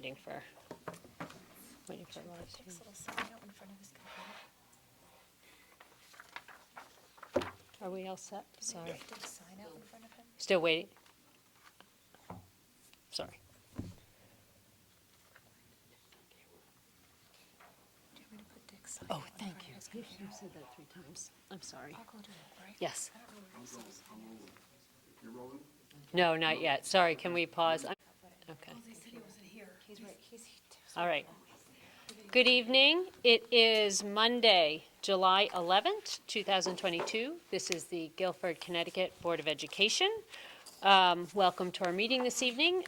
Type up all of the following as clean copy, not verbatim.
waiting for a live stream. Dick's little sign out in front of his computer. Are we all set? Sorry. Dick's sign out in front of him. Still waiting? Sorry. Do you want me to put Dick's sign Oh, out in thank front of you. his You computer? said that 3 times. I'm sorry. I'll go do it, right? Yes. I don't know where his little sign is. No, not yet. Sorry, can we pause? Okay. Oh, they said he wasn't here. He's right, he's. All right. Good evening. It is Monday, July 11th, 2022. This is the Guilford, Connecticut Board of Education. Welcome to our meeting this evening.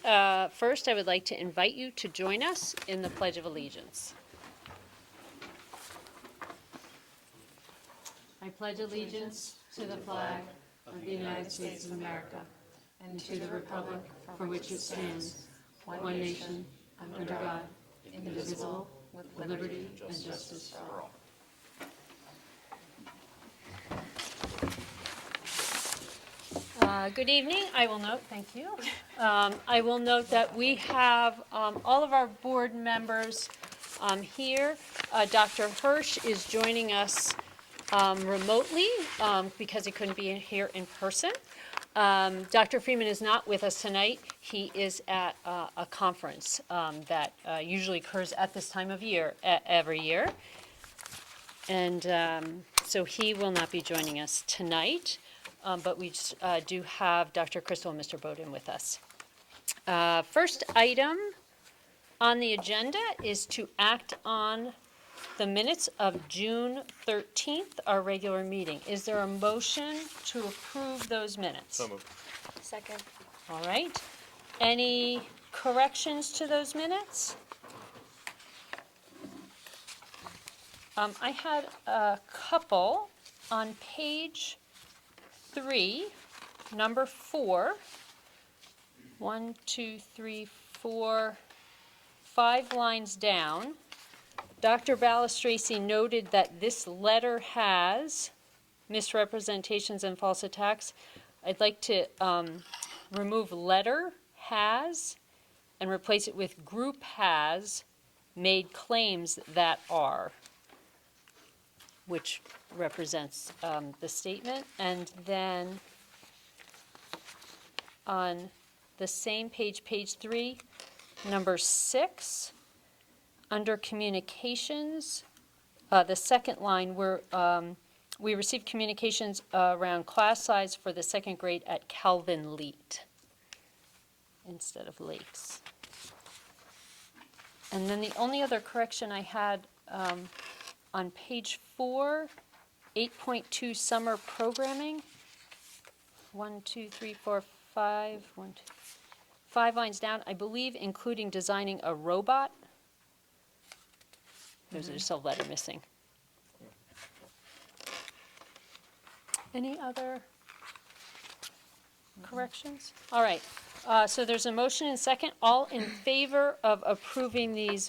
First, I would like to invite you to join us in the Pledge of Allegiance. I pledge allegiance to the flag of the United States of America and to the republic for which it stands, one nation, under God, indivisible, with liberty and justice for all. Good evening. I will note, thank you. I will note that we have all of our board members here. Dr. Hirsch is joining us remotely because he couldn't be here in person. Dr. Freeman is not with us tonight. He is at a conference that usually occurs at this time of year, every year. And so he will not be joining us tonight, but we do have Dr. Crystal and Mr. Bowden with us. First item on the agenda is to act on the minutes of June 13th, our regular meeting. Is there a motion to approve those minutes? So moved. Second. All right. Any corrections to those minutes? I had a couple on page 3, number 4. 1, 2, 3, 4, 5 lines down. Dr. Balistraci noted that this letter has misrepresentations and false attacks. I'd like to remove letter has and replace it with group has made claims that are, which represents the statement. And then on the same page, page 3, number 6, under communications, the second line, we received communications around class size for the second grade at Calvin Leet instead of Lakes. And then the only other correction I had on page 4, 8.2 summer programming, 1, 2, 3, 4, 5, 1, 2, 5 lines down, I believe including designing a robot. There's just a letter missing. Any other corrections? All right, so there's a motion and second. All in favor of approving these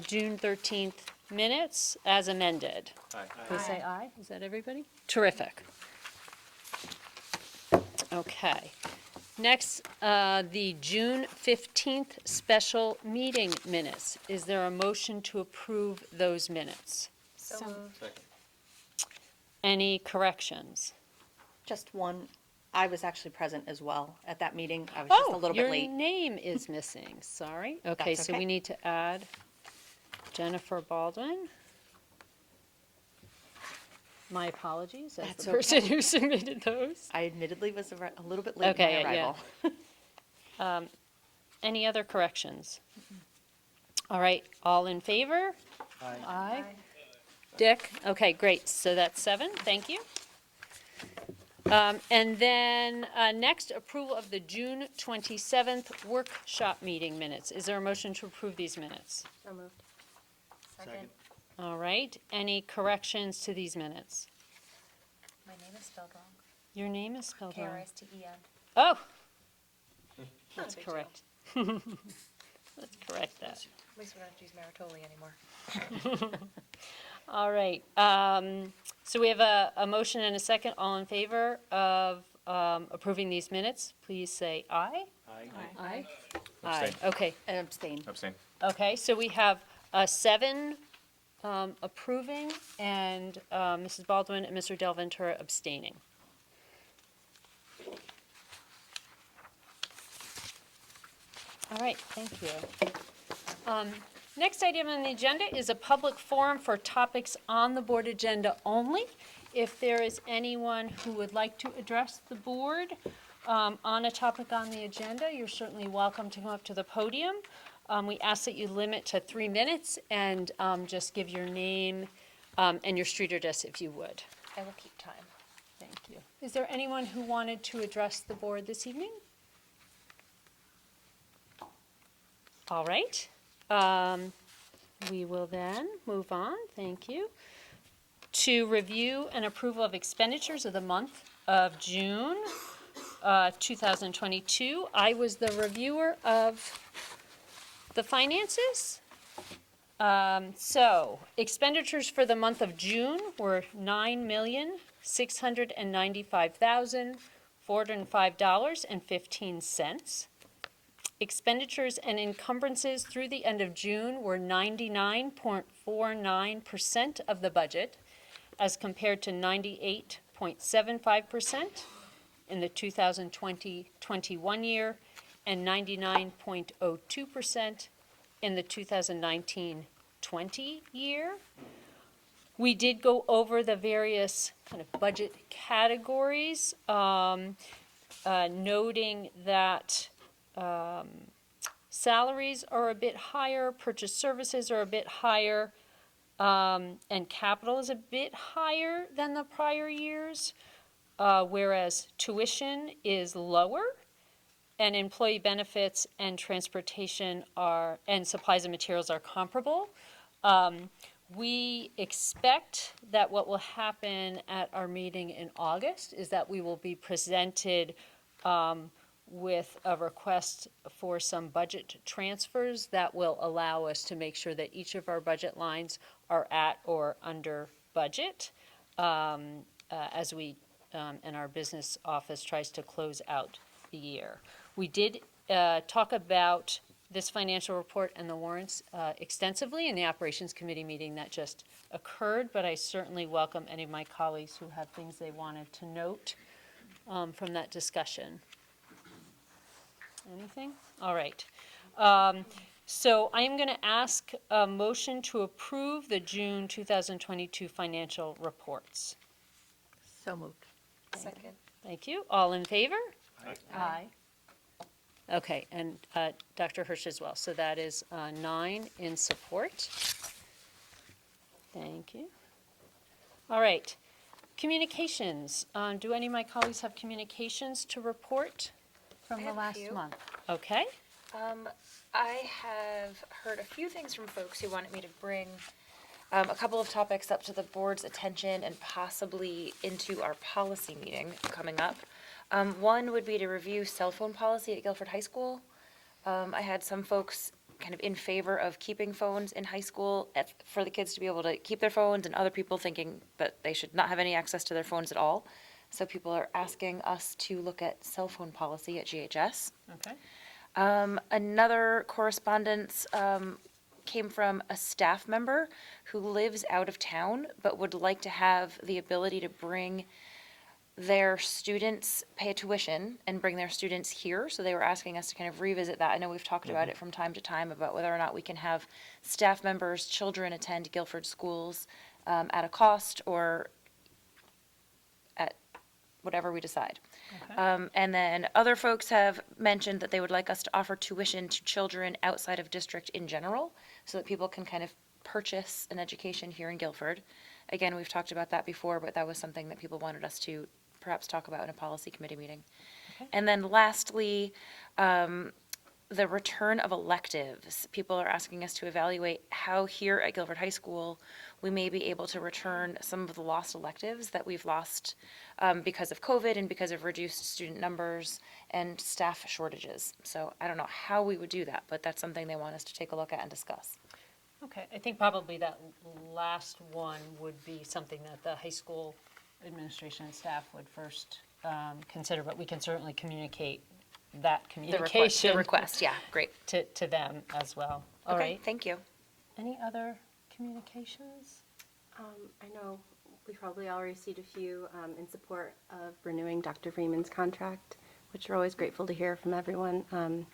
June 13th minutes as amended? Aye. Please say aye. Is that everybody? Terrific. Okay. Next, the June 15th special meeting minutes. Is there a motion to approve those minutes? So moved. Second. Any corrections? Just one. I was actually present as well at that meeting. I was just a little bit late. Your name is missing, sorry. Okay, That's so we okay. need to add Jennifer Baldwin. My apologies, as That's the person okay. who submitted those. I admittedly was a little bit late Okay, in my yeah. arrival. Any other corrections? All right, all in favor? Aye. Aye. Dick? Okay, great. So that's 7. Thank you. And then next, approval of the June 27th workshop meeting minutes. Is there a motion to approve these minutes? So moved. Second. All right. Any corrections to these minutes? My name is spelled wrong. Your name is spelled wrong. K-R-I-S-T-E-N. Oh, Not that's a big deal. correct. Let's correct that. At least we don't have to use Maritoli anymore. All right. So we have a motion and a second. All in favor of approving these minutes, please say aye. Aye. Abstain. Okay, And abstain. Abstain. okay, so we have 7 approving and Mrs. Baldwin and Mr. Del Ventura abstaining. All right, thank you. Next item on the agenda is a public forum for topics on the board agenda only. If there is anyone who would like to address the board on a topic on the agenda, you're certainly welcome to come up to the podium. We ask that you limit to 3 minutes and just give your name and your street address if you would. I will keep time. Thank you. Is there anyone who wanted to address the board this evening? All right. We will then move on, thank you, to review and approval of expenditures of the month of June 2022. I was the reviewer of the finances. So expenditures for the month of June were $9,695,405.15. Expenditures and encumbrances through the end of June were 99.49% of the budget, as compared to 98.75% in the 2020-21 year and 99.02% in the 2019-20 year. We did go over the various kind of budget categories, noting that salaries are a bit higher, purchase services are a bit higher, and capital is a bit higher than the prior years, whereas tuition is lower, and employee benefits and transportation and supplies and materials are comparable. We expect that what will happen at our meeting in August is that we will be presented with a request for some budget transfers that will allow us to make sure that each of our budget lines are at or under budget as we and our business office tries to close out the year. We did talk about this financial report and the warrants extensively in the Operations Committee meeting that just occurred, but I certainly welcome any of my colleagues who have things they wanted to note from that discussion. Anything? All right. So I am going to ask a motion to approve the June 2022 financial reports. So moved. Second. Thank you. All in favor? Aye. Aye. Okay, and Dr. Hirsch as well. So that is 9 in support. Thank you. All right. Communications. Do any of my colleagues have communications to report from I the have a last few. month? Okay. I have heard a few things from folks who wanted me to bring a couple of topics up to the board's attention and possibly into our policy meeting coming up. One would be to review cell phone policy at Guilford High School. I had some folks kind of in favor of keeping phones in high school for the kids to be able to keep their phones, and other people thinking that they should not have any access to their phones at all. So people are asking us to look at cell phone policy at GHS. Okay. Another correspondence came from a staff member who lives out of town but would like to have the ability to bring their students, pay a tuition and bring their students here. So they were asking us to kind of revisit that. I know we've talked about it from time to time about whether or not we can have staff members' children attend Guilford schools at a cost or at whatever we decide. Okay. And then other folks have mentioned that they would like us to offer tuition to children outside of district in general, so that people can kind of purchase an education here in Guilford. Again, we've talked about that before, but that was something that people wanted us to perhaps talk about in a policy committee meeting. Okay. And then lastly, the return of electives. People are asking us to evaluate how here at Guilford High School we may be able to return some of the lost electives that we've lost because of COVID and because of reduced student numbers and staff shortages. So I don't know how we would do that, but that's something they want us to take a look at and discuss. Okay, I think probably that last one would be something that the high school administration and staff would first consider, but we can certainly communicate that The communication request, yeah, great. to them as well. All Okay, right. thank you. Any other communications? I know we probably all received a few in support of renewing Dr. Freeman's contract, which we're always grateful to hear from everyone.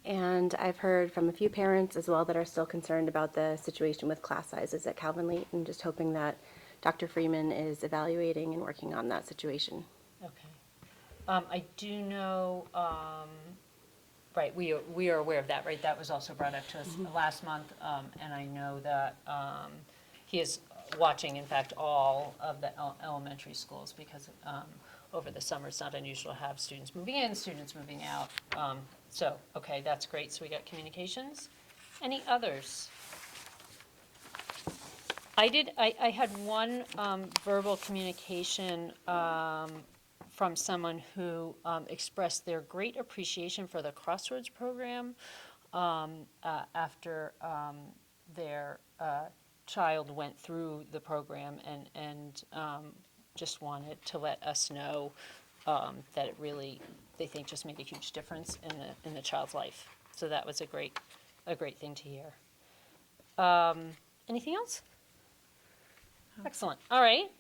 And I've heard from a few parents as well that are still concerned about the situation with class sizes at Calvin Lee, and just hoping that Dr. Freeman is evaluating and working on that situation. Okay. I do know, right, we are aware of that, right? That was also brought up to us last month, and I know that he is watching, in fact, all of the elementary schools, because over the summer, it's not unusual to have students moving in, students moving out. So, okay, that's great. So we got communications. Any others? I had one verbal communication from someone who expressed their great appreciation for the Crossroads program after their child went through the program, and just wanted to let us know that it really, they think, just made a huge difference in the child's life. So that was a great thing to hear. Anything else? Excellent. All right.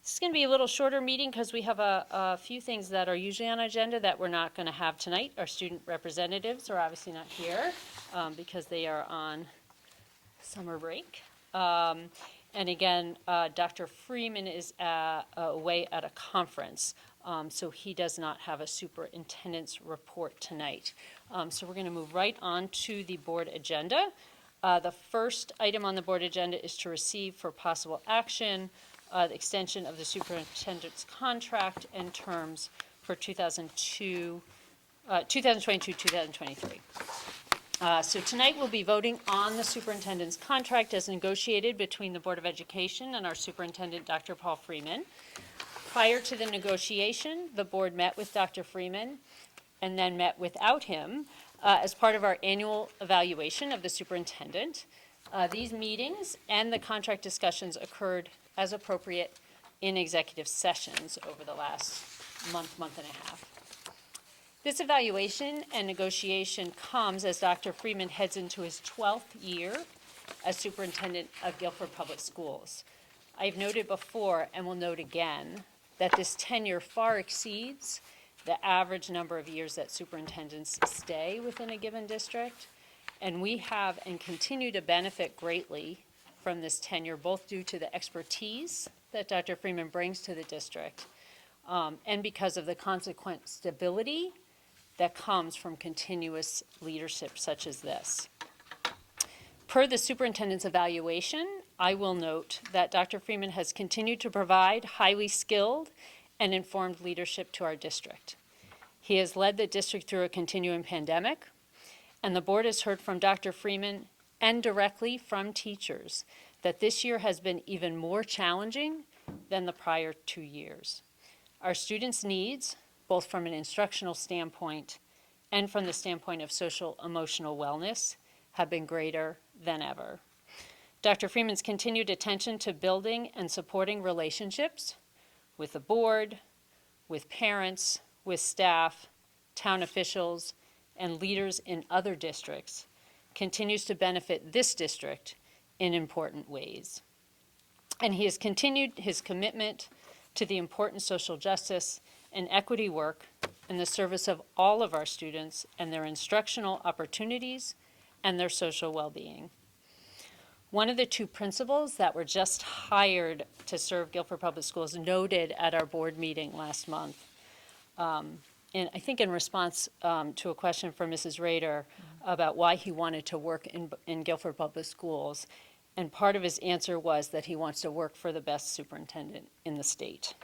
This is going to be a little shorter meeting because we have a few things that are usually on agenda that we're not going to have tonight. Our student representatives are obviously not here because they are on summer break. And again, Dr. Freeman is away at a conference, so he does not have a superintendent's report tonight. So we're going to move right on to the board agenda. The first item on the board agenda is to receive for possible action the extension of the superintendent's contract and terms for 2022-2023. So tonight we'll be voting on the superintendent's contract as negotiated between the Board of Education and our superintendent, Dr. Paul Freeman. Prior to the negotiation, the board met with Dr. Freeman and then met without him as part of our annual evaluation of the superintendent. These meetings and the contract discussions occurred as appropriate in executive sessions over the last month and a half. This evaluation and negotiation comes as Dr. Freeman heads into his 12th year as superintendent of Guilford Public Schools. I've noted before and will note again that this tenure far exceeds the average number of years that superintendents stay within a given district, and we have and continue to benefit greatly from this tenure, both due to the expertise that Dr. Freeman brings to the district and because of the consequent stability that comes from continuous leadership such as this. Per the superintendent's evaluation, I will note that Dr. Freeman has continued to provide highly skilled and informed leadership to our district. He has led the district through a continuing pandemic, and the board has heard from Dr. Freeman and directly from teachers that this year has been even more challenging than the prior 2 years. Our students' needs, both from an instructional standpoint and from the standpoint of social emotional wellness, have been greater than ever. Dr. Freeman's continued attention to building and supporting relationships with the board, with parents, with staff, town officials, and leaders in other districts continues to benefit this district in important ways. And he has continued his commitment to the important social justice and equity work in the service of all of our students and their instructional opportunities and their social well-being. One of the two principals that were just hired to serve Guilford Public Schools noted at our board meeting last month, and I think in response to a question from Mrs. Rader about why he wanted to work in Guilford Public Schools, and part of his answer was that he wants to work for the best superintendent in the state.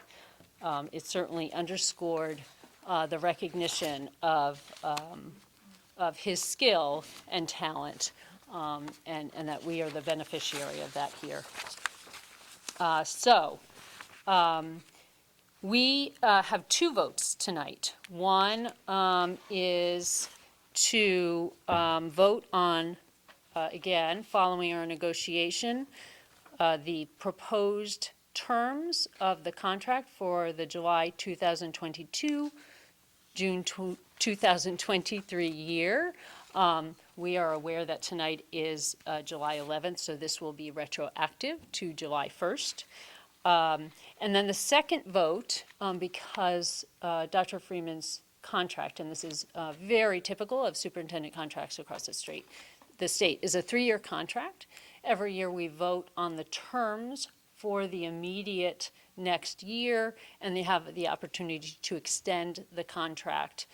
It certainly underscored the recognition of his skill and talent, and that we are the beneficiary of that here. We have two votes tonight. One is to vote on, again, following our negotiation, the proposed terms of the contract for the July 2022 June 2023 year. We are aware that tonight is July 11th, so this will be retroactive to July 1st. And then the second vote, because Dr. Freeman's contract, and this is very typical of superintendent contracts across the state, is a 3-year contract. Every year we vote on the terms for the immediate next year, and they have the opportunity to extend the contract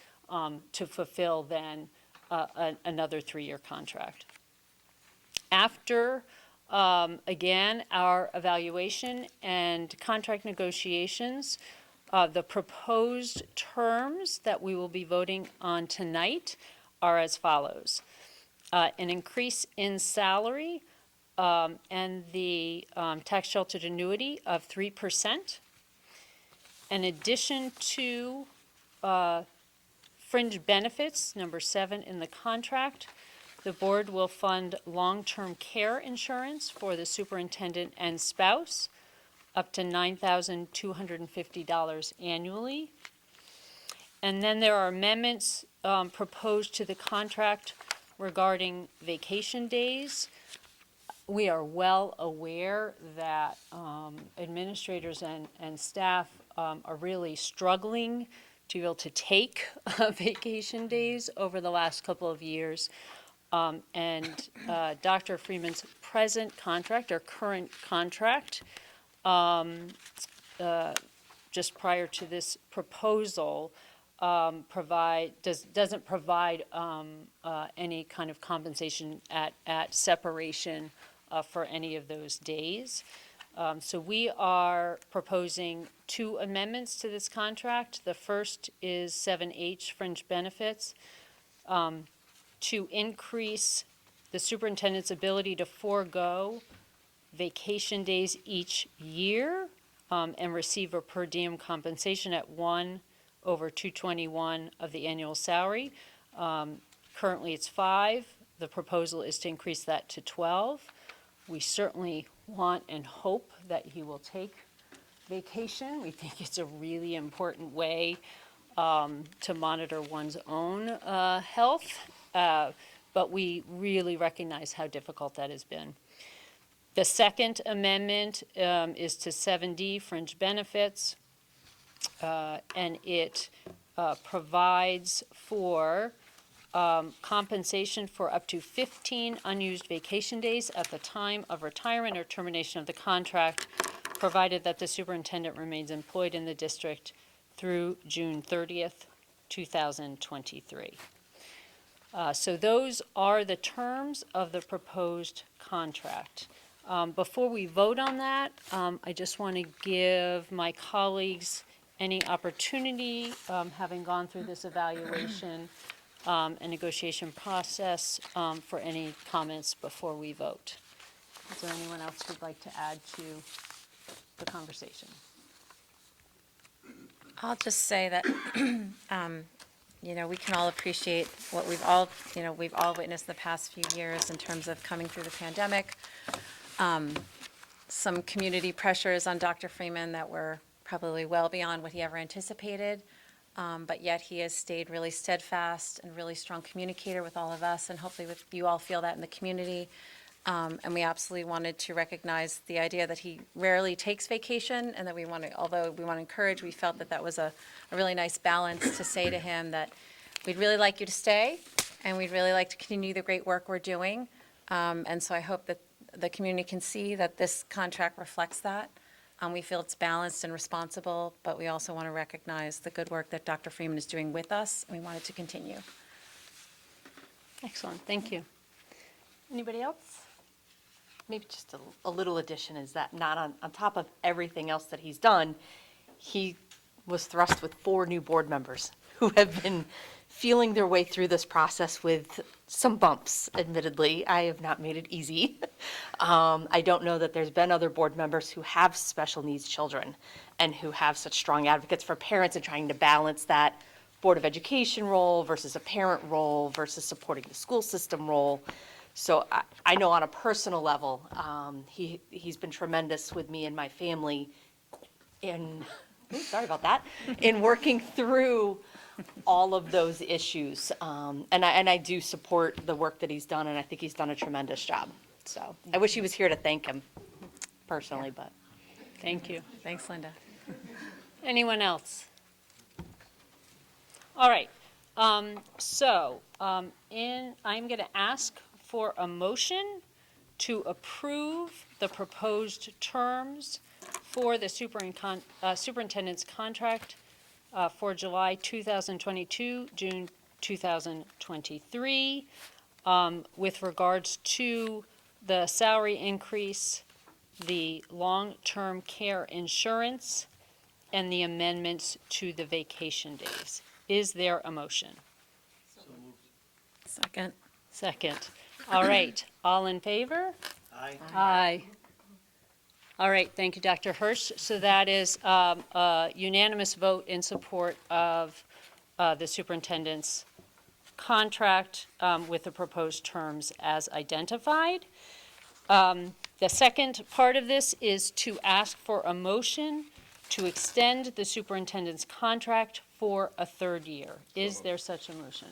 to fulfill then another 3-year contract. After, again, our evaluation and contract negotiations, the proposed terms that we will be voting on tonight are as follows. An increase in salary and the tax sheltered annuity of 3%. In addition to fringe benefits, number 7 in the contract, the board will fund long-term care insurance for the superintendent and spouse up to $9,250 annually. And then there are amendments proposed to the contract regarding vacation days. We are well aware that administrators and staff are really struggling to be able to take vacation days over the last couple of years. And Dr. Freeman's present contract, or current contract, just prior to this proposal, doesn't provide any kind of compensation at separation for any of those days. So we are proposing 2 amendments to this contract. The first is 7H, fringe benefits, to increase the superintendent's ability to forego vacation days each year and receive a per diem compensation at 1/221 of the annual salary. Currently it's 5. The proposal is to increase that to 12. We certainly want and hope that he will take vacation. We think it's a really important way to monitor one's own health, but we really recognize how difficult that has been. The second amendment is to 7D, fringe benefits, and it provides for compensation for up to 15 unused vacation days at the time of retirement or termination of the contract, provided that the superintendent remains employed in the district through June 30th, 2023. So those are the terms of the proposed contract. Before we vote on that, I just want to give my colleagues any opportunity, having gone through this evaluation and negotiation process, for any comments before we vote. Is there anyone else who'd like to add to the conversation? I'll just say that, we can all appreciate what we've all witnessed the past few years in terms of coming through the pandemic. Some community pressures on Dr. Freeman that were probably well beyond what he ever anticipated. But yet he has stayed really steadfast and really strong communicator with all of us, and hopefully you all feel that in the community. And we absolutely wanted to recognize the idea that he rarely takes vacation, and that although we want to encourage, we felt that was a really nice balance to say to him that we'd really like you to stay, and we'd really like to continue the great work we're doing. And so I hope that the community can see that this contract reflects that. We feel it's balanced and responsible, but we also want to recognize the good work that Dr. Freeman is doing with us, and we want it to continue. Excellent, thank you. Anybody else? Maybe just a little addition is that not on top of everything else that he's done, he was thrust with 4 new board members who have been feeling their way through this process with some bumps, admittedly. I have not made it easy. I don't know that there's been other board members who have special needs children and who have such strong advocates for parents and trying to balance that Board of Education role versus a parent role versus supporting the school system role. So I know on a personal level, he's been tremendous with me and my family in sorry about that, in working through all of those issues. And I do support the work that he's done, and I think he's done a tremendous job. So I wish he was here to thank him personally, but. Thank you. Thanks, Linda. Anyone else? All right, I'm going to ask for a motion to approve the proposed terms for the superintendent's contract for July 2022, June 2023, with regards to the salary increase, the long-term care insurance, and the amendments to the vacation days. Is there a motion? Second. Second. All right, all in favor? Aye. Aye. All right, thank you, Dr. Hirsch. So that is a unanimous vote in support of the superintendent's contract with the proposed terms as identified. The second part of this is to ask for a motion to extend the superintendent's contract for a third year. Is there such a motion?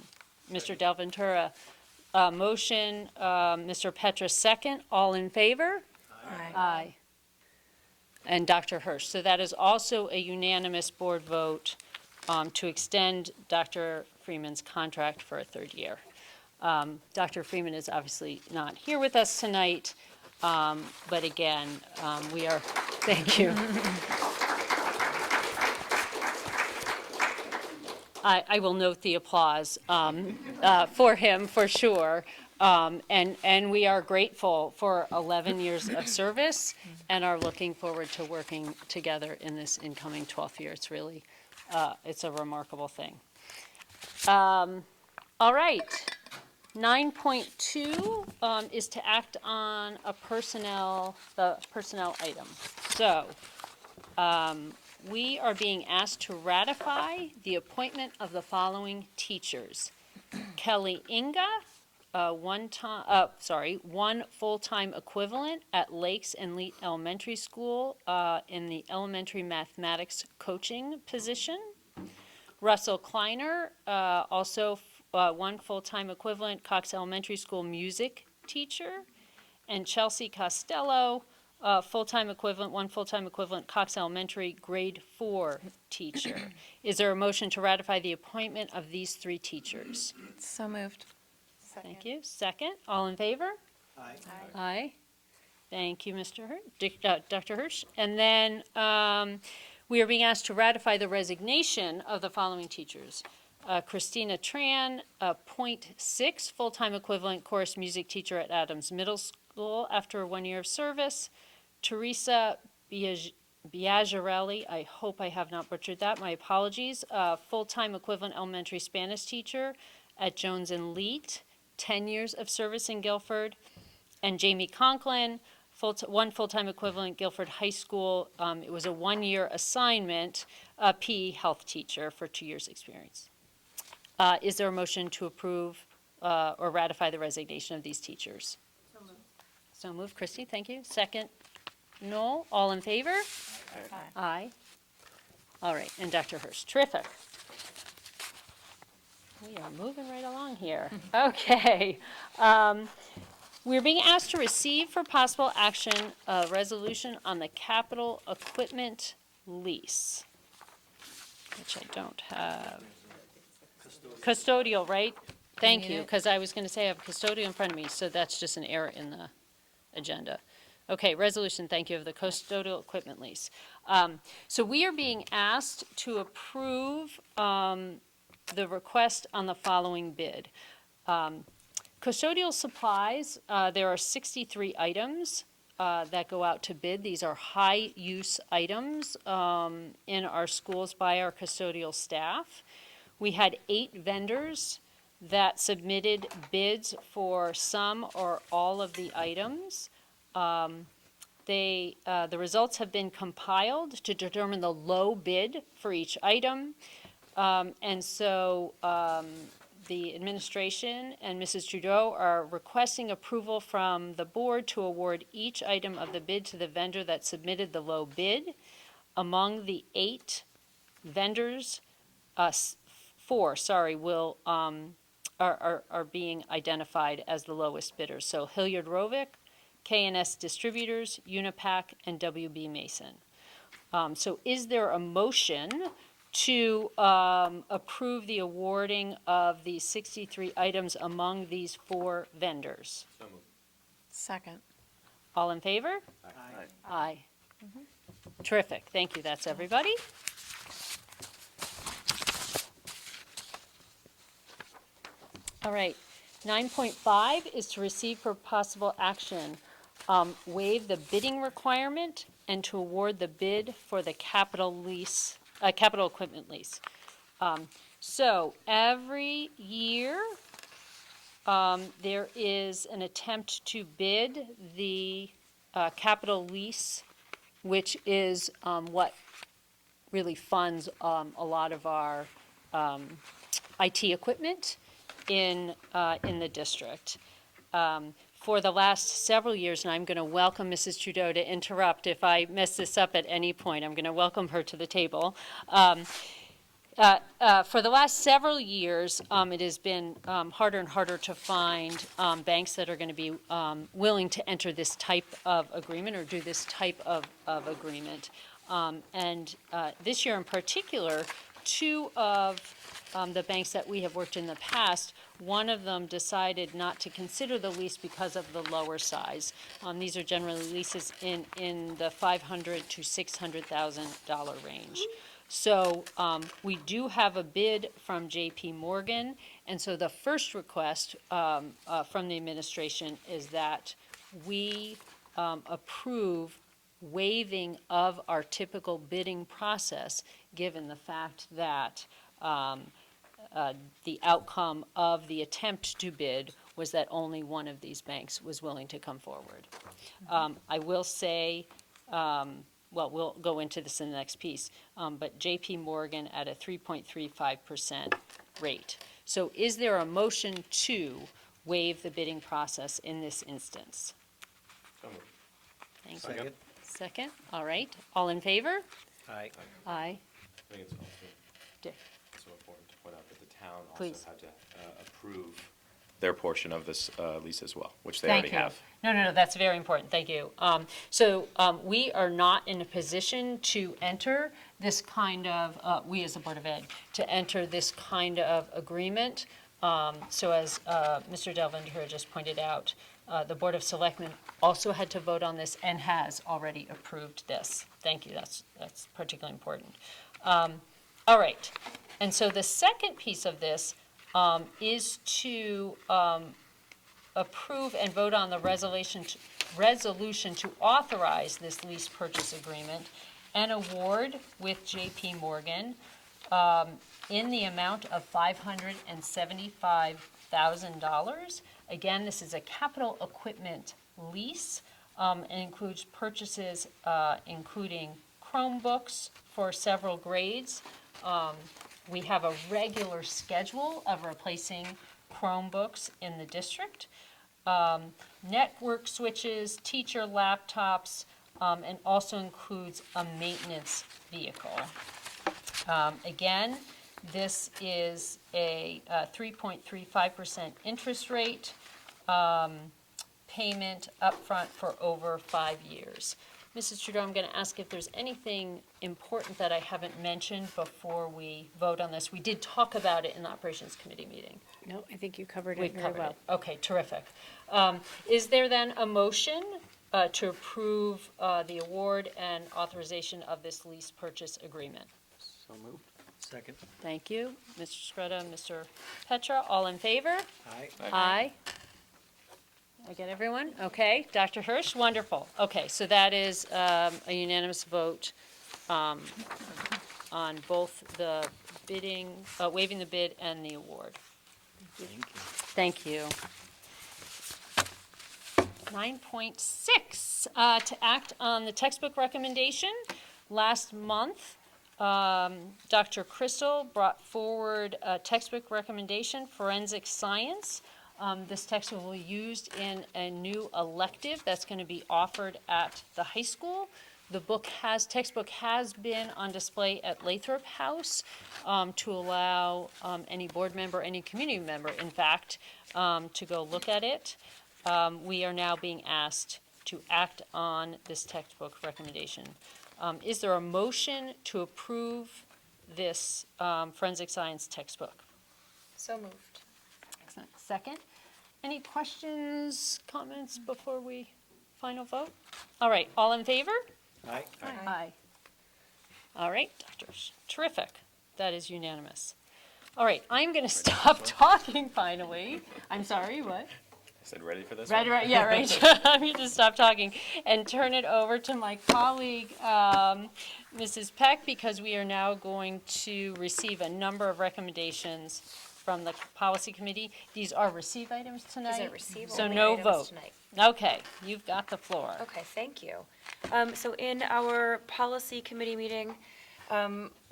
Mr. Del Ventura, motion, Mr. Petrus second. All in favor? Aye. Aye. And Dr. Hirsch. So that is also a unanimous board vote to extend Dr. Freeman's contract for a third year. Dr. Freeman is obviously not here with us tonight, but again, we are, thank you. I will note the applause for him, for sure. And we are grateful for 11 years of service and are looking forward to working together in this incoming 12th year. It's really, it's a remarkable thing. All right. 9.2 is to act on the personnel item. So, we are being asked to ratify the appointment of the following teachers. Kelly Inga, one full-time equivalent at Lakes and Leet Elementary School in the elementary mathematics coaching position. Russell Kleiner, also one full-time equivalent, Cox Elementary School music teacher. And Chelsea Costello, full-time equivalent, one full-time equivalent, Cox Elementary grade 4 teacher. Is there a motion to ratify the appointment of these three teachers? So moved. Thank you. Second, all in favor? Aye. Aye. Thank you, Dr. Hirsch. And then we are being asked to ratify the resignation of the following teachers. Christina Tran, .6 full-time equivalent chorus music teacher at Adams Middle School after 1 year of service. Teresa Biagarelli, I hope I have not butchered that, my apologies, full-time equivalent elementary Spanish teacher at Jones and Leet, 10 years of service in Guilford. And Jamie Conklin, one full-time equivalent Guilford High School. It was a 1 year assignment, PE health teacher for 2 years experience. Is there a motion to approve or ratify the resignation of these teachers? So moved. So moved, Christy, thank you. Second, Noel, all in favor? Aye. All right, and Dr. Hirsch, terrific. We are moving right along here. Okay. We're being asked to receive for possible action a resolution on the capital equipment lease, which I don't have. Custodial, right? Thank need you, it? because I was going to say I have custodial in front of me, so that's just an error in the agenda. Okay, resolution, thank you, of the custodial equipment lease. So we are being asked to approve the request on the following bid. Custodial supplies, there are 63 items that go out to bid. These are high-use items in our schools by our custodial staff. We had 8 vendors that submitted bids for some or all of the items. The results have been compiled to determine the low bid for each item. And so the administration and Mrs. Trudeau are requesting approval from the board to award each item of the bid to the vendor that submitted the low bid. Among the 8 vendors, four, sorry, will, are being identified as the lowest bidders. So Hilliard Rovick, K&S Distributors, Unipac, and WB Mason. So is there a motion to approve the awarding of the 63 items among these four vendors? Second. All in favor? Aye. Aye. Terrific, thank you, that's everybody. All right, 9.5 is to receive for possible action, waive the bidding requirement and to award the bid for the capital equipment lease. So every year, there is an attempt to bid the capital lease, which is what really funds a lot of our IT equipment in the district. For the last several years, and I'm going to welcome Mrs. Trudeau to interrupt if I mess this up at any point. I'm going to welcome her to the table. For the last several years, it has been harder and harder to find banks that are going to be willing to enter this type of agreement or do this type of agreement. And this year in particular, two of the banks that we have worked in the past, one of them decided not to consider the lease because of the lower size. These are generally leases in the $500,000 to $600,000 range. So we do have a bid from JP Morgan, and so the first request from the administration is that we approve waiving of our typical bidding process, given the fact that the outcome of the attempt to bid was that only one of these banks was willing to come forward. I will say, well, we'll go into this in the next piece, but JP Morgan at a 3.35% rate. So is there a motion to waive the bidding process in this instance? Thank you. Second. Second, all right. All in favor? Aye. Aye. I think it's also Dick. so important to point out that the town Please. also had to approve their portion of this lease as well, which they Thank already you. have. No, that's very important, thank you. So we are not in a position to enter this kind of, we as a Board of Ed, to enter this kind of agreement. So as Mr. Delvender just pointed out, the Board of Selectmen also had to vote on this and has already approved this. Thank you, that's particularly important. All right, and so the second piece of this is to approve and vote on the resolution to authorize this lease purchase agreement and award with JP Morgan in the amount of $575,000. Again, this is a capital equipment lease and includes purchases including Chromebooks for several grades. We have a regular schedule of replacing Chromebooks in the district. Network switches, teacher laptops, and also includes a maintenance vehicle. Again, this is a 3.35% interest rate, payment upfront for over 5 years. Mrs. Trudeau, I'm going to ask if there's anything important that I haven't mentioned before we vote on this. We did talk about it in the Operations Committee meeting. No, I think you covered We've it very covered well. it. Okay, terrific. Is there then a motion to approve the award and authorization of this lease purchase agreement? So moved. Second. Thank you. Mr. Scrutta, Mr. Petra, all in favor? Aye. Aye. I get everyone? Okay. Dr. Hirsch, wonderful. Okay, so that is a unanimous vote on both the bidding, waiving the bid and the award. Thank you. Thank you. 9.6, to act on the textbook recommendation. Last month, Dr. Crystal brought forward a textbook recommendation, Forensic Science. This textbook will be used in a new elective that's going to be offered at the high school textbook has been on display at Lathrop House to allow any board member, any community member, in fact, to go look at it. We are now being asked to act on this textbook recommendation. Is there a motion to approve this forensic science textbook? So moved. Excellent. Second. Any questions, comments before we final vote? All right, all in favor? Aye. Aye. All right, doctors, terrific. That is unanimous. All right, I'm going to stop talking finally. I'm sorry, what? I said, ready for this Right, one? right, yeah, right. I'm going to stop talking and turn it over to my colleague, Mrs. Peck, because we are now going to receive a number of recommendations from the policy committee. These are receive items tonight. Is it receive So only no items vote. tonight? Okay, you've got the floor. Okay, thank you. So in our policy committee meeting,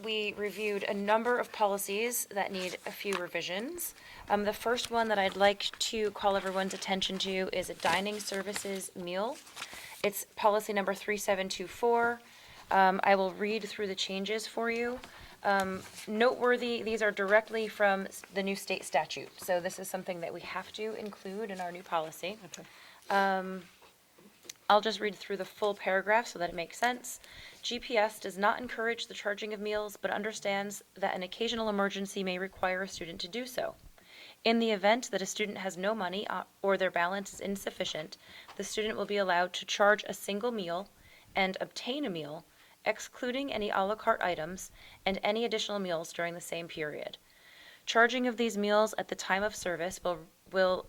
we reviewed a number of policies that need a few revisions. The first one that I'd like to call everyone's attention to is a dining services meal. It's policy number 3724. I will read through the changes for you. Noteworthy, these are directly from the new state statute, so this is something that we have to include in our new policy. I'll just read through the full paragraph so that it makes sense. GPS does not encourage the charging of meals, but understands that an occasional emergency may require a student to do so. In the event that a student has no money or their balance is insufficient, the student will be allowed to charge a single meal and obtain a meal, excluding any a la carte items and any additional meals during the same period. Charging of these meals at the time of service will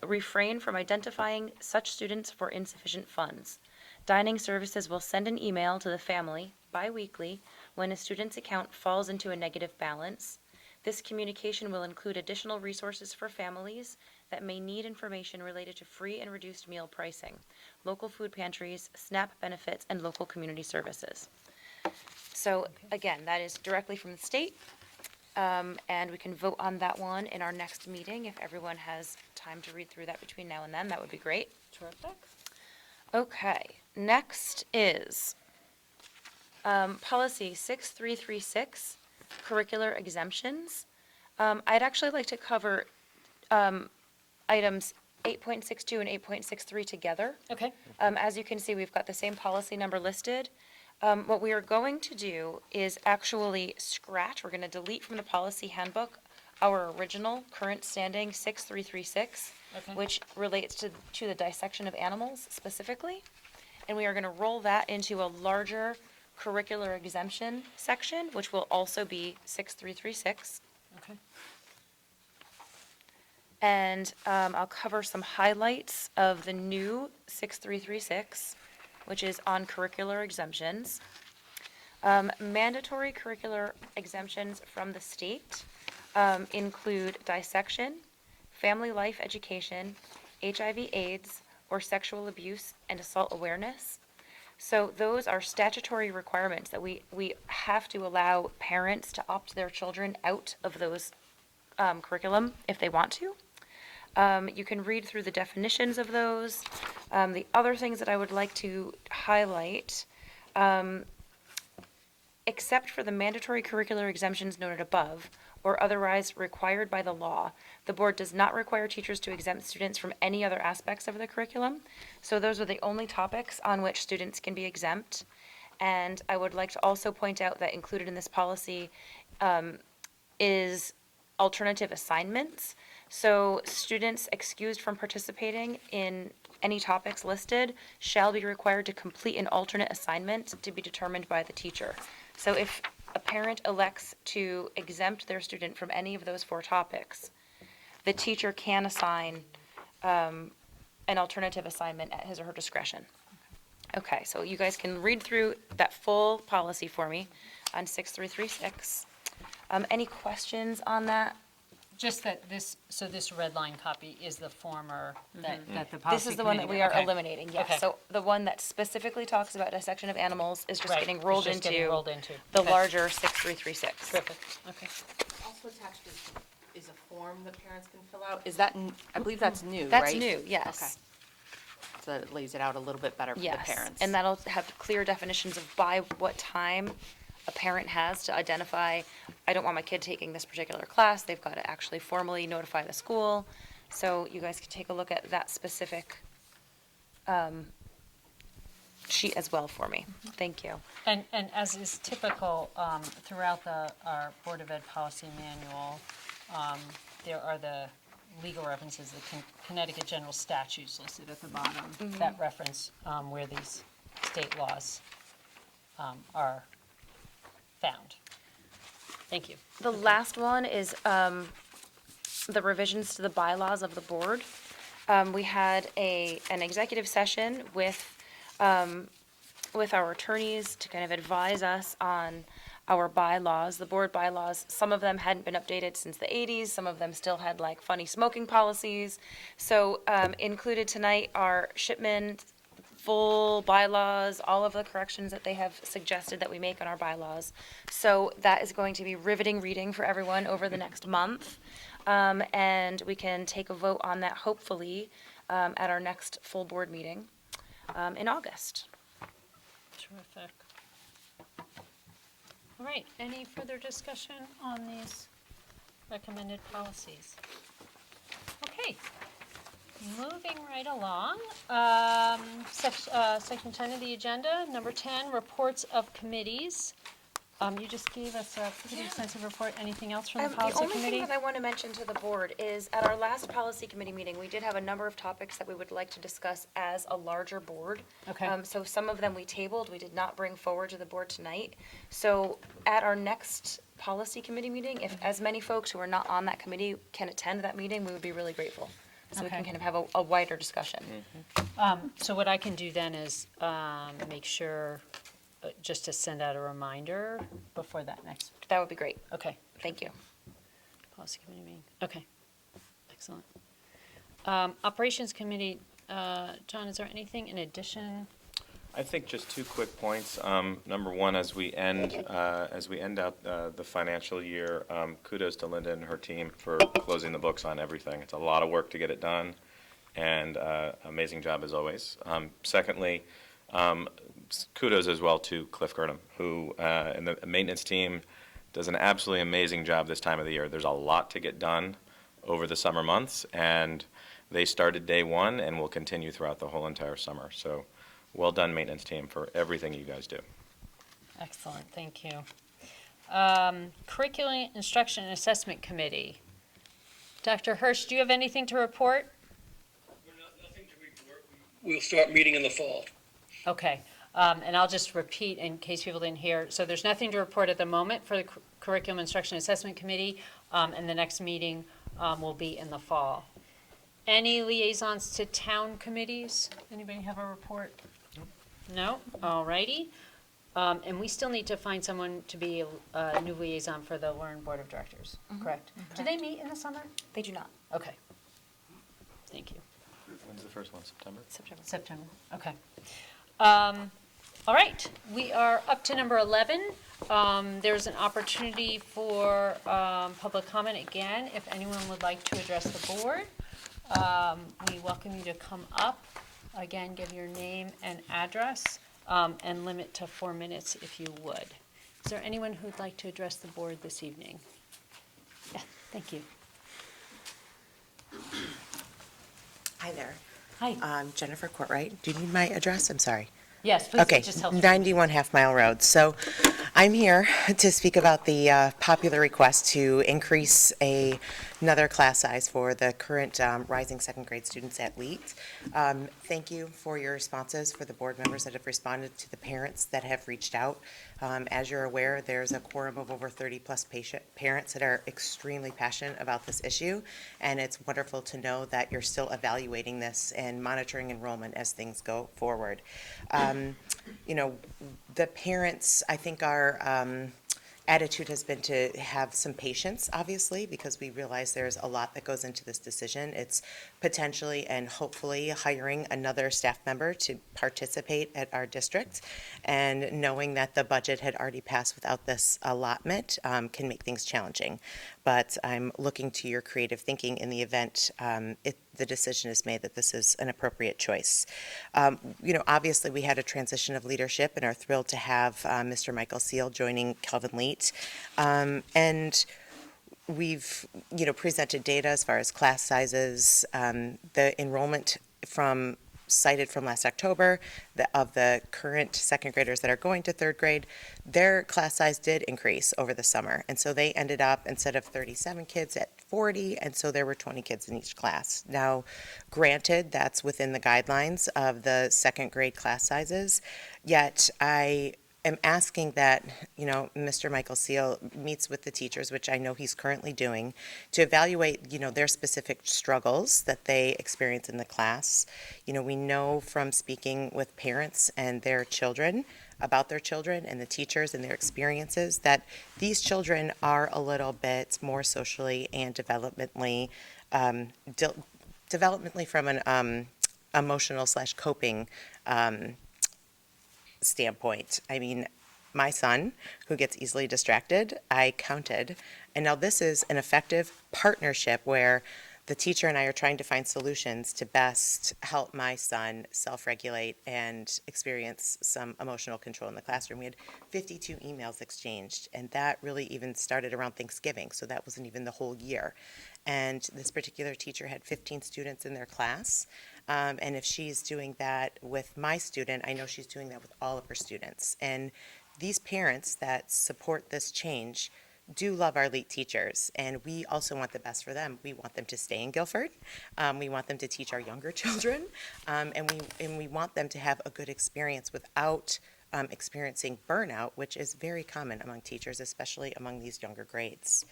refrain from identifying such students for insufficient funds. Dining services will send an email to the family bi-weekly when a student's account falls into a negative balance. This communication will include additional resources for families that may need information related to free and reduced meal pricing, local food pantries, SNAP benefits, and local community services. So again, that is directly from the state. And we can vote on that one in our next meeting. If everyone has time to read through that between now and then, that would be great. Terrific. Okay, next is policy 6336, curricular exemptions. I'd actually like to cover items 8.62 and 8.63 together. Okay. As you can see, we've got the same policy number listed. What we are going to do is actually scratch, we're going to delete from the policy handbook our original current standing 6336, Okay. which relates to the dissection of animals specifically. And we are going to roll that into a larger curricular exemption section, which will also be 6336. Okay. And I'll cover some highlights of the new 6336, which is on curricular exemptions. Mandatory curricular exemptions from the state include dissection, family life education, HIV/AIDS, or sexual abuse and assault awareness. So those are statutory requirements that we have to allow parents to opt their children out of those curriculum if they want to. You can read through the definitions of those. The other things that I would like to highlight, except for the mandatory curricular exemptions noted above, or otherwise required by the law, the board does not require teachers to exempt students from any other aspects of the curriculum. So those are the only topics on which students can be exempt. And I would like to also point out that included in this policy is alternative assignments. So students excused from participating in any topics listed shall be required to complete an alternate assignment to be determined by the teacher. So if a parent elects to exempt their student from any of those 4 topics, the teacher can assign an alternative assignment at his or her discretion. Okay, so you guys can read through that full policy for me on 6336. Any questions on that? Just that this red line copy is the former that the policy This is the one that we committee- are okay. eliminating, yes. Okay. So the one that specifically talks about dissection of animals is just Right, getting it's rolled just getting into rolled into. the Okay. larger 6336. Terrific, okay. Also attached is a form that parents can fill out. Is that, I believe that's new, right? That's new, yes. so that it lays it out a little bit better for the Yes, parents. and that'll have clear definitions of by what time a parent has to identify, I don't want my kid taking this particular class, they've got to actually formally notify the school. So you guys can take a look at that specific sheet as well for me. Thank you. And as is typical throughout our Board of Ed policy manual, there are the legal references, the Connecticut general statutes listed at the bottom that reference where these state laws are found. Thank you. The last one is the revisions to the bylaws of the board. We had an executive session with our attorneys to kind of advise us on our bylaws, the board bylaws. Some of them hadn't been updated since the 80s. Some of them still had like funny smoking policies. So included tonight are Shipman's full bylaws, all of the corrections that they have suggested that we make on our bylaws. So that is going to be riveting reading for everyone over the next month. And we can take a vote on that hopefully at our next full board meeting in August. Terrific. All right, any further discussion on these recommended policies? Okay, moving right along. Section 10 of the agenda, number 10, reports of committees. You just gave us a pretty extensive report. Anything else from the The policy only thing committee? that I want to mention to the board is at our last policy committee meeting, we did have a number of topics that we would like to discuss as a larger board. Okay. So some of them we tabled, we did not bring forward to the board tonight. So at our next policy committee meeting, if as many folks who are not on that committee can attend that meeting, we would be really grateful. So we can Okay. kind of have a wider discussion. So what I can do then is make sure, just to send out a reminder before that next, That would be great. okay. Thank you. Policy committee meeting, okay, excellent. Operations committee, John, is there anything in addition? I think just two quick points. Number one, as we end out the financial year, kudos to Linda and her team for closing the books on everything. It's a lot of work to get it done, and amazing job as always. Secondly, kudos as well to Cliff Gurnham, who and the maintenance team does an absolutely amazing job this time of the year. There's a lot to get done over the summer months, and they started day one and will continue throughout the whole entire summer. So well done, maintenance team, for everything you guys do. Excellent, thank you. Curriculum, Instruction, and Assessment Committee. Dr. Hirsch, do you have anything to report? Nothing to report. We'll start meeting in the fall. Okay, and I'll just repeat in case people didn't hear. So there's nothing to report at the moment for the Curriculum, Instruction, and Assessment Committee, and the next meeting will be in the fall. Any liaisons to town committees? Anybody have a report? No? All righty. And we still need to find someone to be a new liaison for the Learn Board of Directors, correct? Do they meet in the summer? They do not. Okay. Thank you. When's the first one, September? September, okay. All right, we are up to number 11. There's an opportunity for public comment again. If anyone would like to address the board, we welcome you to come up. Again, give your name and address, and limit to 4 minutes if you would. Is there anyone who'd like to address the board this evening? Yeah, thank you. Hi there. Hi. Jennifer Courtwright. Do you need my address? I'm sorry. Yes, please, Okay, it just helps. 91 Half Mile Road. So I'm here to speak about the popular request to increase another class size for the current rising second grade students at LEAT. Thank you for your responses, for the board members that have responded, to the parents that have reached out. As you're aware, there's a quorum of over 30-plus parents that are extremely passionate about this issue, and it's wonderful to know that you're still evaluating this and monitoring enrollment as things go forward. The parents, I think our attitude has been to have some patience, obviously, because we realize there's a lot that goes into this decision. It's potentially and hopefully hiring another staff member to participate at our district, and knowing that the budget had already passed without this allotment can make things challenging. but I'm looking to your creative thinking in the event the decision is made that this is an appropriate choice. Obviously, we had a transition of leadership and are thrilled to have Mr. Michael Seal joining Kelvin Leet. And we've, presented data as far as class sizes, the enrollment cited from last October, of the current second graders that are going to third grade, their class size did increase over the summer. And so they ended up, instead of 37 kids, at 40, and so there were 20 kids in each class. Now, granted, that's within the guidelines of the second grade class sizes, yet I am asking that, Mr. Michael Seal meets with the teachers, which I know he's currently doing, to evaluate, their specific struggles that they experience in the class. We know from speaking with parents and their children, about their children and the teachers and their experiences, that these children are a little bit more socially and developmentally from an emotional/coping standpoint. I mean, my son, who gets easily distracted, I counted, and now this is an effective partnership where the teacher and I are trying to find solutions to best help my son self-regulate and experience some emotional control in the classroom. We had 52 emails exchanged, and that really even started around Thanksgiving, so that wasn't even the whole year. And this particular teacher had 15 students in their class, and if she's doing that with my student, I know she's doing that with all of her students. And these parents that support this change do love our elite teachers, and we also want the best for them. We want them to stay in Guilford. We want them to teach our younger children, and we want them to have a good experience without experiencing burnout, which is very common among teachers, especially among these younger grades.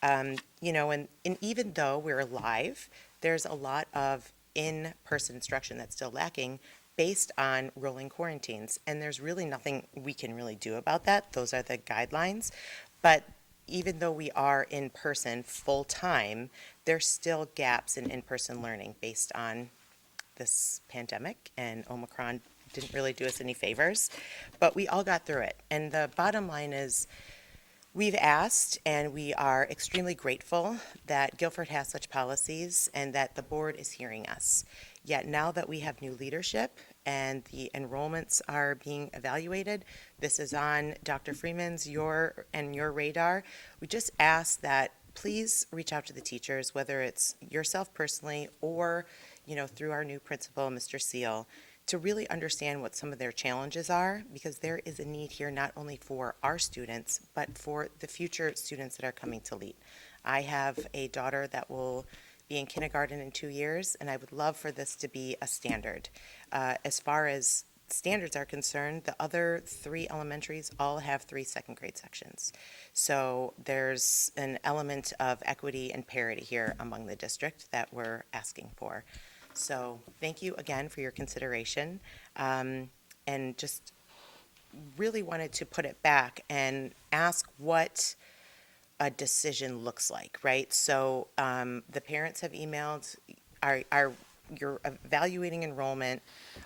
And even though we're live, there's a lot of in-person instruction that's still lacking based on rolling quarantines, and there's really nothing we can really do about that. Those are the guidelines. But even though we are in person full-time, there's still gaps in in-person learning based on this pandemic, and Omicron didn't really do us any favors, but we all got through it. And the bottom line is, we've asked, and we are extremely grateful that Guilford has such policies and that the board is hearing us. Yet now that we have new leadership and the enrollments are being evaluated, this is on Dr. Freeman's, your radar. We just ask that please reach out to the teachers, whether it's yourself personally or, through our new principal, Mr. Seal, to really understand what some of their challenges are, because there is a need here not only for our students, but for the future students that are coming to LEAT. I have a daughter that will be in kindergarten in 2 years, and I would love for this to be a standard. As far as standards are concerned, the other 3 elementaries all have 3 second grade sections. So there's an element of equity and parity here among the district that we're asking for. So thank you again for your consideration, and just really wanted to put it back and ask what a decision looks like, right? So the parents have emailed, you're evaluating enrollment.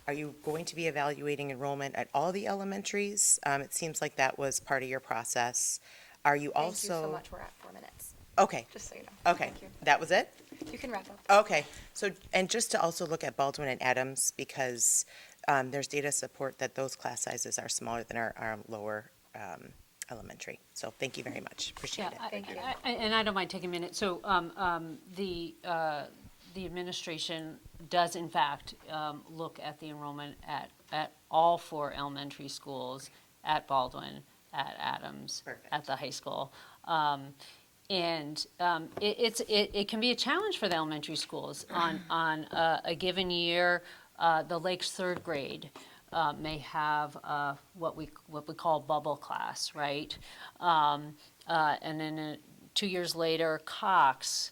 Are you going to be evaluating enrollment at all the elementaries? It seems like that was part of your process. Are you also? Thank you so much. We're at 4 minutes, Okay, just so you know. okay, Thank you. that was it? You can wrap up. Okay, so, and just to also look at Baldwin and Adams, because there's data support that those class sizes are smaller than our lower elementary. So thank you very much, appreciate it. Thank you. And I don't mind taking a minute. So the administration does in fact look at the enrollment at all 4 elementary schools, at Baldwin, at Adams, Perfect. at the high school. And it can be a challenge for the elementary schools. On a given year, the Lakes third grade may have what we call bubble class, right? And then 2 years later, Cox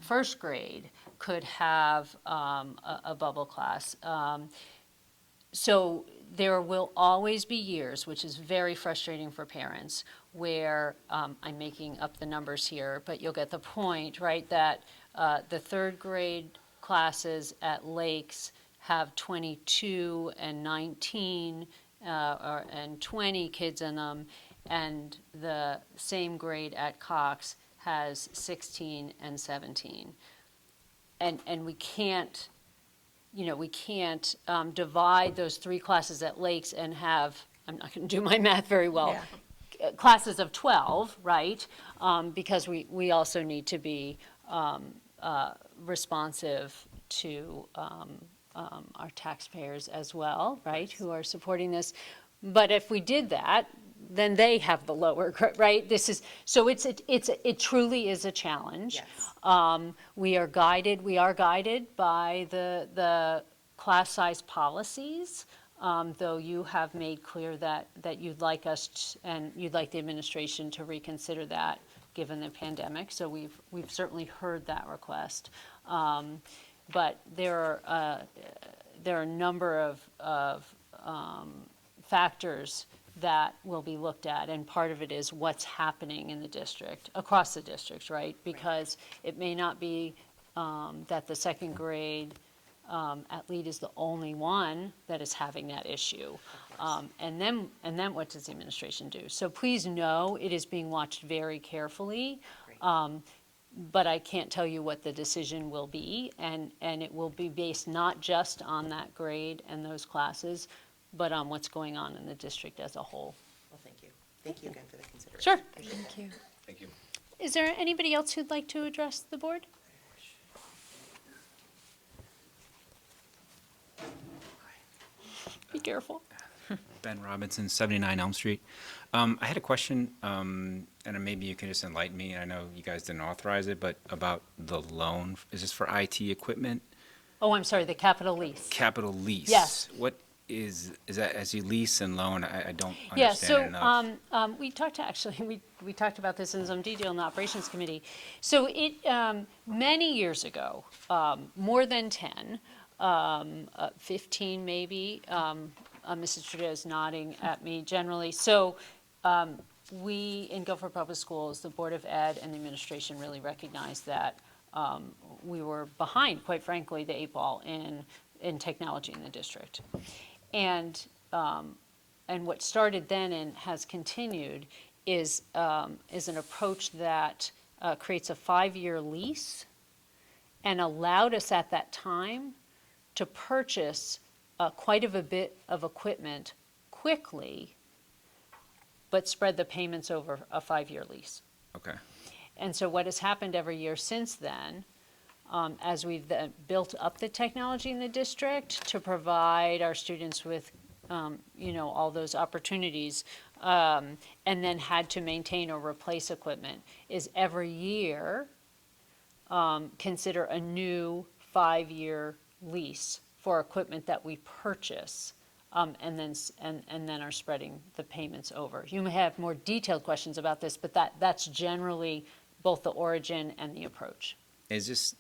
first grade could have a bubble class. So there will always be years, which is very frustrating for parents, where I'm making up the numbers here, but you'll get the point, right? That the third grade classes at Lakes have 22 and 19 and 20 kids in them, and the same grade at Cox has 16 and 17. And we can't, we can't divide those 3 classes at Lakes and have, I'm not going to do my math very well, classes of 12, right? Because we also need to be responsive to our taxpayers as well, right, who are supporting this. But if we did that, then they have the lower, right? So it truly is a challenge. Yes. We are guided by the class size policies, though you have made clear that you'd like us and you'd like the administration to reconsider that given the pandemic. So we've certainly heard that request. But there are a number of factors that will be looked at, and part of it is what's happening in the district, across the district, right? Because it may not be that the second grade at Lead is the only one that is having that issue. And then what does the administration do? So please know it is being watched very carefully. But I can't tell you what the decision will be, and it will be based not just on that grade and those classes, but on what's going on in the district as a whole. Well, thank you. Thank you again for the consideration. Sure. Thank you. Thank you. Is there anybody else who'd like to address the board? Be careful. Ben Robinson, 79 Elm Street. I had a question, and maybe you can just enlighten me. I know you guys didn't authorize it, but about the loan. Is this for IT equipment? Oh, I'm sorry, the capital lease. Capital lease? Yes. What is that as you lease and loan? I don't Yeah, understand enough. so we talked about this in some detail in the operations committee. So it, many years ago, more than 10, 15 maybe, Mrs. Trudeau is nodding at me generally. So we, in Guilford Public Schools, the Board of Ed and the administration really recognized that we were behind, quite frankly, the 8 ball in technology in the district. And what started then and has continued is an approach that creates a 5-year lease and allowed us at that time to purchase quite a bit of equipment quickly, but spread the payments over a 5-year lease. Okay. And so what has happened every year since then, as we've built up the technology in the district to provide our students with, all those opportunities, and then had to maintain or replace equipment, is every year consider a new 5-year lease for equipment that we purchase, and then are spreading the payments over. You may have more detailed questions about this, but that's generally both the origin and the approach. Is this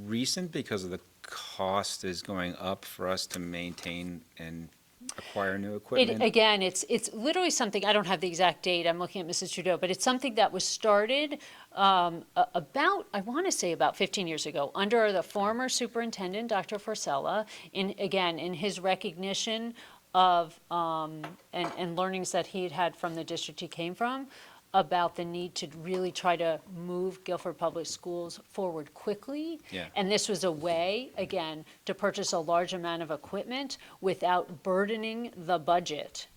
recent because of the cost is going up for us to maintain and acquire new equipment? Again, it's literally something, I don't have the exact date, I'm looking at Mrs. Trudeau, but it's something that was started about 15 years ago, under the former superintendent, Dr. Forcella, in his recognition of, and learnings that he had from the district he came from, about the need to really try to move Guilford Public Schools forward quickly. Yeah. And this was a way, again, to purchase a large amount of equipment without burdening the budget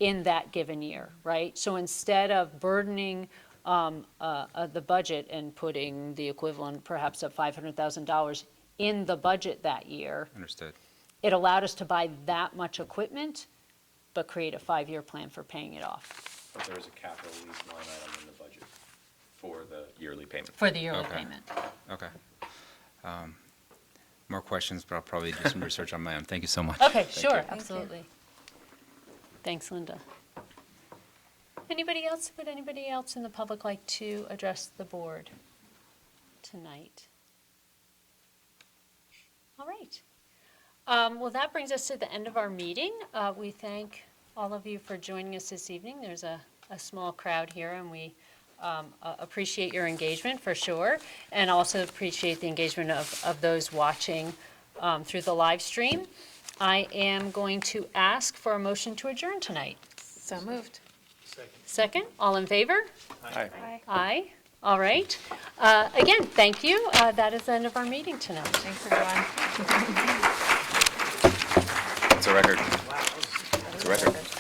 in that given year, right? So instead of burdening the budget and putting the equivalent perhaps of $500,000 in the budget that year, Understood. it allowed us to buy that much equipment, but create a 5-year plan for paying it off. But there is a capital lease line item in the budget for the yearly payment. For the yearly Okay. payment. Okay. More questions, but I'll probably do some research on my own. Thank you so much. Okay, sure, you. absolutely. Thanks, Linda. Anybody else? Would anybody else in the public like to address the board tonight? All right. Well, that brings us to the end of our meeting. We thank all of you for joining us this evening. There's a small crowd here, and we appreciate your engagement for sure, and also appreciate the engagement of those watching through the live stream. I am going to ask for a motion to adjourn tonight. So moved. Second, all in favor? Hi. Aye. All right. Again, thank you. That is the end of our meeting tonight. Thanks, everyone. It's a record. It's a record.